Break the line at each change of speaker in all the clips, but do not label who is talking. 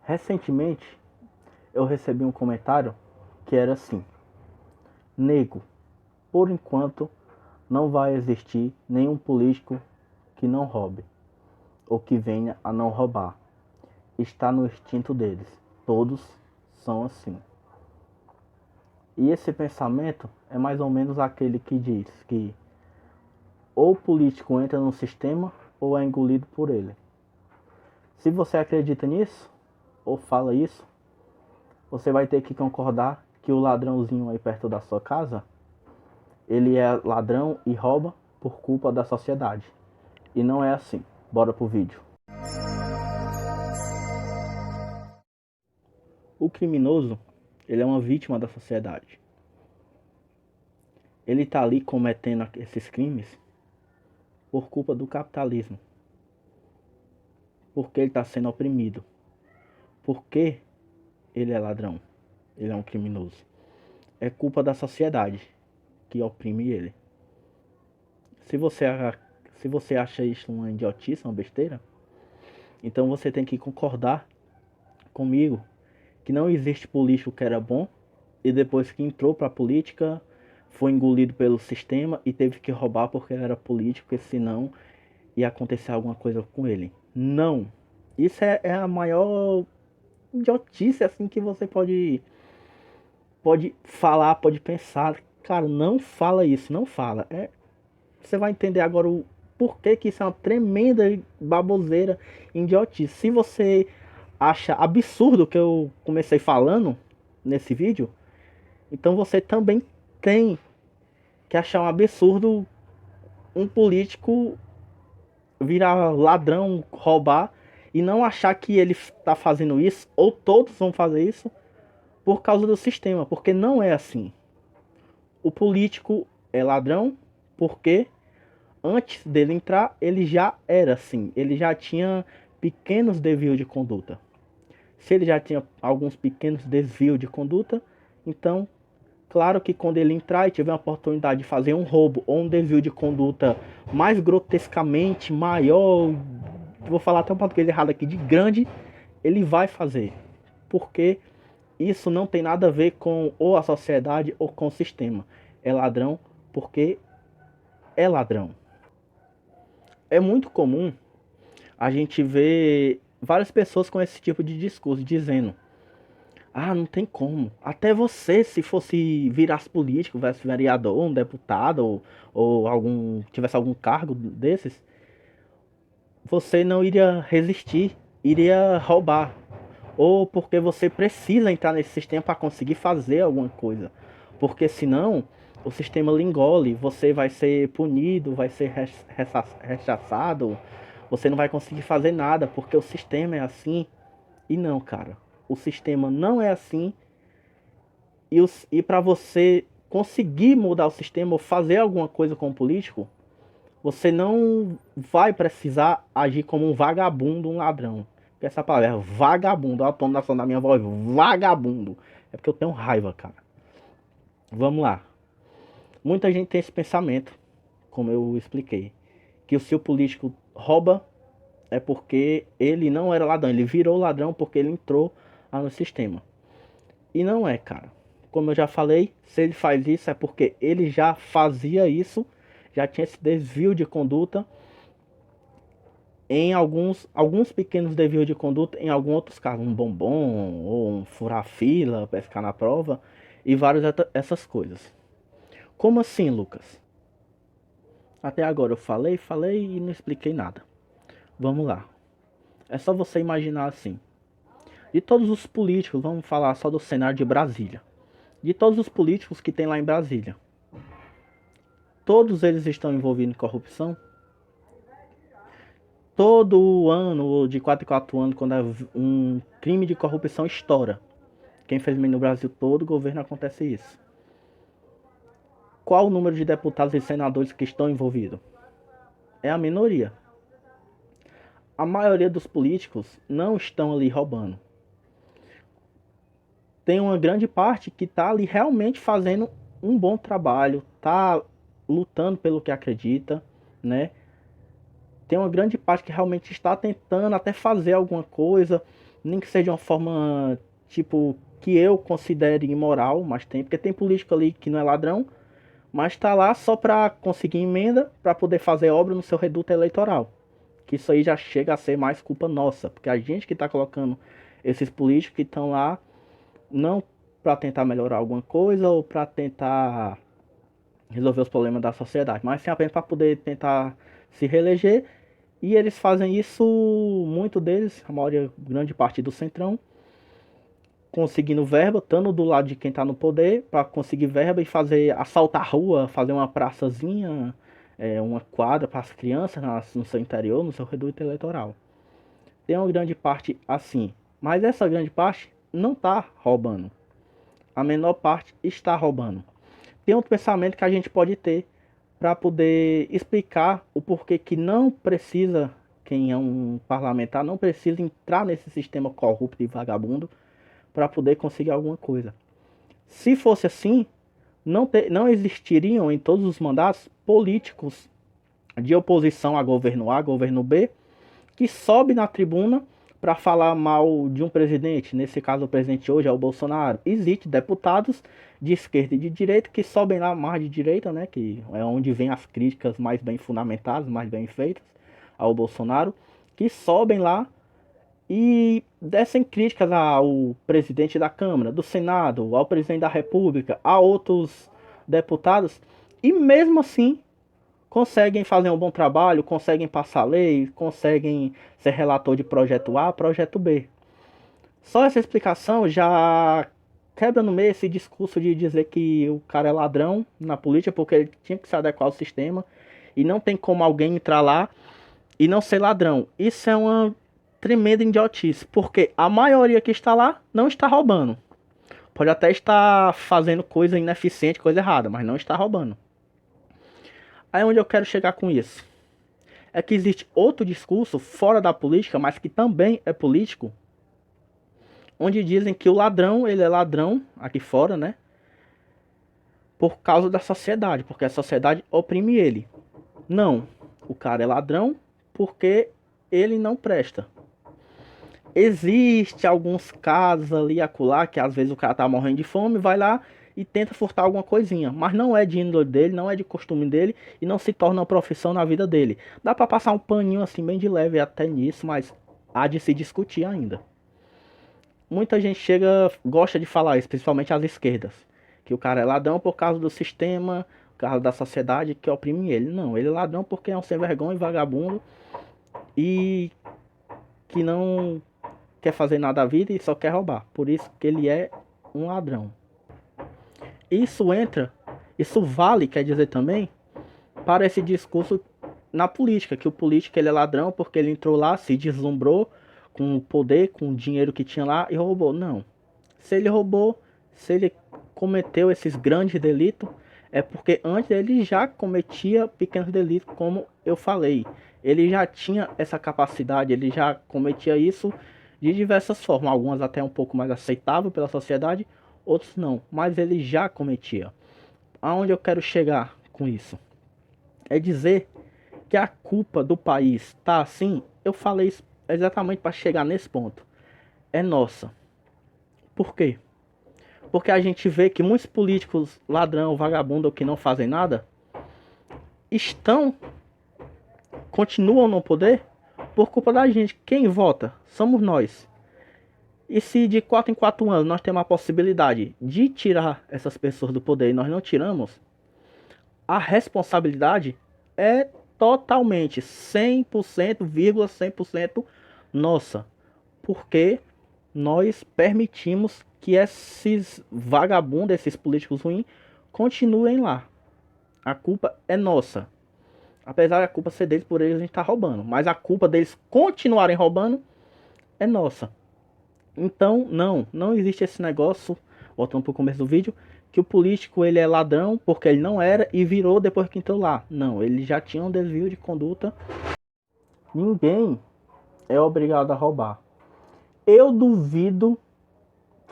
Recentemente, eu recebi um comentário que era assim: nego, por enquanto não vai existir nenhum político que não roube ou que venha a não roubar. Está no instinto deles. Todos são assim. E esse pensamento é mais ou menos aquele que diz que ou o político entra no sistema ou é engolido por ele. Se você acredita nisso, ou fala isso, você vai ter que concordar que o ladrãozinho aí perto da sua casa, ele é ladrão e rouba por culpa da sociedade. E não é assim. Bora pro vídeo. O criminoso, ele é uma vítima da sociedade. Ele tá ali cometendo esses crimes por culpa do capitalismo. Porque ele está sendo oprimido. Porque ele é ladrão. Ele é um criminoso. É culpa da sociedade que oprime ele. Se você acha isso uma idiotice, uma besteira, então você tem que concordar comigo que não existe político que era bom e depois que entrou para a política foi engolido pelo sistema e teve que roubar porque ele era político, porque senão ia acontecer alguma coisa com ele. Não. Isso é a maior idiotice assim que você pode falar, pode pensar. Cara, não fala isso, não fala. Você vai entender agora o porquê que isso é uma tremenda baboseira, idiotice. Se você acha absurdo o que eu comecei falando nesse vídeo, então você também tem que achar um absurdo um político virar ladrão, roubar e não achar que ele está fazendo isso, ou todos vão fazer isso, por causa do sistema, porque não é assim. O político é ladrão porque antes dele entrar, ele já era assim. Ele já tinha pequenos desvios de conduta. Se ele já tinha alguns pequenos desvios de conduta, então, claro que quando ele entrar e tiver a oportunidade de fazer um roubo ou um desvio de conduta mais grotescamente maior, vou falar até um português errado aqui, de grande, ele vai fazer. Porque isso não tem nada a ver com ou a sociedade ou com o sistema. É ladrão porque é ladrão. É muito comum a gente ver várias pessoas com esse tipo de discurso dizendo: ah, não tem como. Até você, se fosse virasse político, fosse vereador, um deputado ou tivesse algum cargo desses, você não iria resistir, iria roubar. Ou porque você precisa entrar nesse sistema para conseguir fazer alguma coisa. Porque senão o sistema lhe engole, você vai ser punido, vai ser rechaçado, você não vai conseguir fazer nada, porque o sistema é assim. E não, cara, o sistema não é assim. E para você conseguir mudar o sistema ou fazer alguma coisa com o político, você não vai precisar agir como um vagabundo, um ladrão. Porque essa palavra é vagabundo, olha a tonação da minha voz, vagabundo. É porque eu tenho raiva, cara. Vamos lá. Muita gente tem esse pensamento, como eu expliquei, que se o político rouba é porque ele não era ladrão, ele virou ladrão porque ele entrou lá no sistema. E não é, cara. Como eu já falei, se ele faz isso é porque ele já fazia isso, já tinha esse desvio de conduta em alguns pequenos desvios de conduta, em alguns outros casos, um bombom, ou um furar fila, pescar na prova, e várias essas coisas. Como assim, Lucas? Até agora eu falei e não expliquei nada. Vamos lá. É só você imaginar assim. De todos os políticos, vamos falar só do cenário de Brasília. De todos os políticos que tem lá em Brasília, todos eles estão envolvidos em corrupção? Todo ano, ou de 4 em 4 anos, quando um crime de corrupção estoura, que infelizmente no Brasil todo o governo acontece isso. Qual o número de deputados e senadores que estão envolvidos? É a minoria. A maioria dos políticos não estão ali roubando. Tem uma grande parte que está ali realmente fazendo um bom trabalho, está lutando pelo que acredita, né? Tem uma grande parte que realmente está tentando até fazer alguma coisa, Nem que seja de uma forma, tipo, que eu considere imoral, mas tem, porque tem político ali que não é ladrão, mas tá lá só para conseguir emenda para poder fazer obra no seu reduto eleitoral. Que isso aí já chega a ser mais culpa nossa, porque a gente que tá colocando esses políticos que estão lá não para tentar melhorar alguma coisa ou para tentar resolver os problemas da sociedade, mas sim apenas para poder tentar se reeleger. E eles fazem isso, muito deles, a maioria, grande parte do Centrão, conseguindo verba, estando do lado de quem está no poder, para conseguir verba e fazer, assaltar a rua, fazer uma praçazinha, uma quadra para as crianças no seu interior, no seu reduto eleitoral. Tem uma grande parte assim, mas essa grande parte não está roubando. A menor parte está roubando. Tem outro pensamento que a gente pode ter para poder explicar o porquê que não precisa, quem é um parlamentar, não precisa entrar nesse sistema corrupto e vagabundo para poder conseguir alguma coisa. Se fosse assim, não existiriam em todos os mandatos políticos de oposição a governo A, governo B, que sobe na tribuna para falar mal de um presidente. Nesse caso, o presidente hoje é o Bolsonaro. Existem deputados de esquerda e de direita que sobem lá mais de direita, né, que é onde vem as críticas mais bem fundamentadas, mais bem feitas ao Bolsonaro, que sobem lá e descem críticas ao presidente da Câmara, do Senado, ao presidente da República, a outros deputados, e mesmo assim conseguem fazer um bom trabalho, conseguem passar lei, conseguem ser relator de projeto A, projeto B. Só essa explicação já quebra no meio esse discurso de dizer que o cara é ladrão na política porque ele tinha que se adequar ao sistema e não tem como alguém entrar lá e não ser ladrão. Isso é uma tremenda idiotice, porque a maioria que está lá não está roubando. Pode até estar fazendo coisa ineficiente, coisa errada, mas não está roubando. Aí onde eu quero chegar com isso? É que existe outro discurso fora da política, mas que também é político, onde dizem que o ladrão, ele é ladrão aqui fora, né? Por causa da sociedade, porque a sociedade oprime ele. Não, o cara é ladrão porque ele não presta. Existe alguns casos ali e acolá que às vezes o cara tá morrendo de fome, vai lá e tenta furtar alguma coisinha, mas não é de índole dele, não é de costume dele e não se torna uma profissão na vida dele. Dá pra passar um paninho assim bem de leve até nisso, mas há de se discutir ainda. Muita gente chega, gosta de falar isso, principalmente as esquerdas, que o cara é ladrão por causa do sistema, por causa da sociedade que oprime ele. Não, ele é ladrão porque é um sem vergonha e vagabundo e que não quer fazer nada da vida e só quer roubar. Por isso que ele é um ladrão. Isso vale, quer dizer também, para esse discurso na política, que o político ele é ladrão porque ele entrou lá, se deslumbrou com o poder, com o dinheiro que tinha lá e roubou. Não. Se ele roubou, se ele cometeu esses grandes delitos, é porque antes ele já cometia pequenos delitos, como eu falei. Ele já tinha essa capacidade, ele já cometia isso de diversas formas, algumas até um pouco mais aceitáveis pela sociedade, outros não, mas ele já cometia. Aonde eu quero chegar com isso? É dizer que a culpa do país tá assim, eu falei isso exatamente para chegar nesse ponto. É nossa. Por quê? Porque a gente vê que muitos políticos ladrão, vagabundo ou que não fazem nada estão, continuam no poder por culpa da gente. Quem vota? Somos nós. E se de 4 em 4 anos nós temos a possibilidade de tirar essas pessoas do poder e nós não tiramos, a responsabilidade é totalmente 100%, 100% nossa. Porque nós permitimos que esses vagabundos, esses políticos ruins, continuem lá. A culpa é nossa. Apesar da culpa ser deles, por eles a gente tá roubando. Mas a culpa deles continuarem roubando é nossa. Então, não existe esse negócio, voltando pro começo do vídeo, que o político ele é ladrão porque ele não era e virou depois que entrou lá. Não, ele já tinha um desvio de conduta. Ninguém é obrigado a roubar. Eu duvido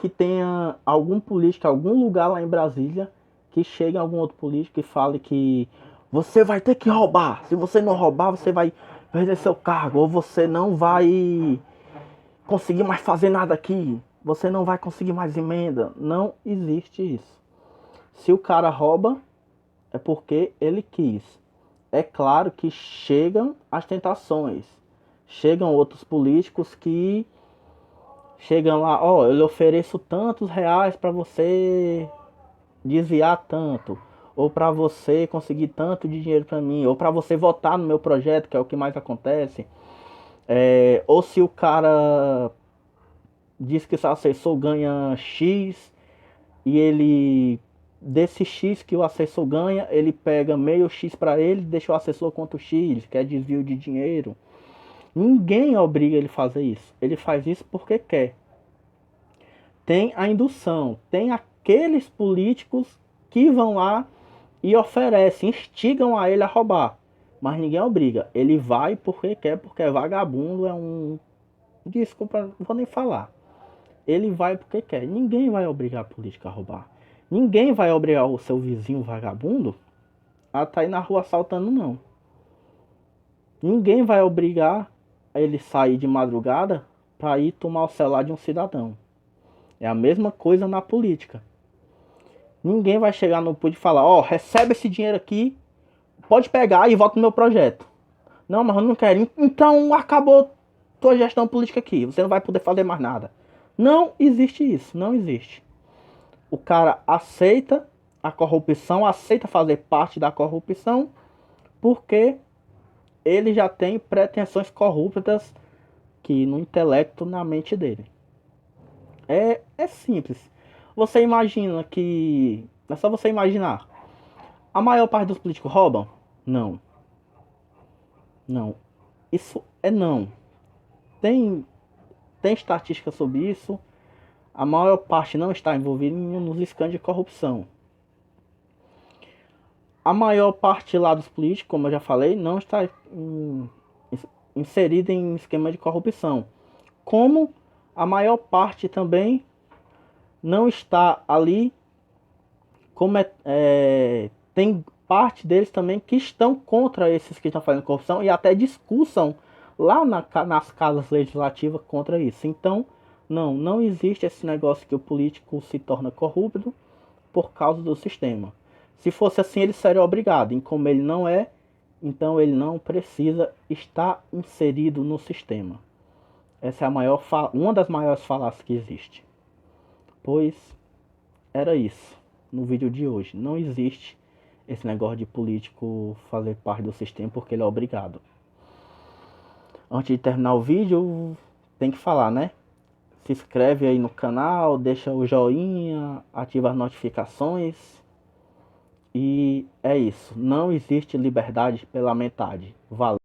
que tenha algum político, algum lugar lá em Brasília, que chegue algum outro político e fale que você vai ter que roubar. Se você não roubar, você vai perder seu cargo. Ou você não vai conseguir mais fazer nada aqui, você não vai conseguir mais emenda. Não existe isso. Se o cara rouba, é porque ele quis. É claro que chegam as tentações. Chegam outros políticos que chegam lá, ó, eu lhe ofereço tantos reais para você desviar tanto, ou para você conseguir tanto de dinheiro para mim, ou para você votar no meu projeto, que é o que mais acontece. Ou se o cara diz que seu assessor ganha X e ele desse X que o assessor ganha, ele pega meio X para ele, deixa o assessor quanto X, que é desvio de dinheiro. Ninguém obriga ele a fazer isso. Ele faz isso porque quer. Tem a indução, tem aqueles políticos que vão lá e oferecem, instigam a ele a roubar. Mas ninguém obriga. Ele vai porque quer, porque é vagabundo, é um... Desculpa, não vou nem falar. Ele vai porque quer. Ninguém vai obrigar a política a roubar. Ninguém vai obrigar o seu vizinho vagabundo a estar aí na rua assaltando, não. Ninguém vai obrigar ele sair de madrugada para ir tomar o celular de um cidadão. É a mesma coisa na política. Ninguém vai chegar no PUD e falar, ó, recebe esse dinheiro aqui, pode pegar e vota no meu projeto. Não, mas eu não quero. Então acabou tua gestão política aqui. Você não vai poder fazer mais nada. Não existe isso, não existe. O cara aceita a corrupção, aceita fazer parte da corrupção, porque ele já tem pretensões corruptas que no intelecto, na mente dele. É simples. Você imagina que... É só você imaginar. A maior parte dos políticos roubam? Não. Não. Isso é não. Tem estatística sobre isso. A maior parte não está envolvida nos escândalos de corrupção. A maior parte lá dos políticos, como eu já falei, não está inserida em esquema de corrupção. Como a maior parte também não está ali, como tem parte deles também que estão contra esses que estão fazendo corrupção e até discussam lá nas casas legislativas contra isso. Então, não existe esse negócio que o político se torna corrupto por causa do sistema. Se fosse assim, ele seria obrigado. E como ele não é, então ele não precisa estar inserido no sistema. Essa é uma das maiores falácias que existe. Pois era isso no vídeo de hoje. Não existe esse negócio de político fazer parte do sistema porque ele é obrigado. Antes de terminar o vídeo, tem que falar, né? Se inscreve aí no canal, deixa o joinha, ativa as notificações. E é isso. Não existe liberdade pela metade. Valeu.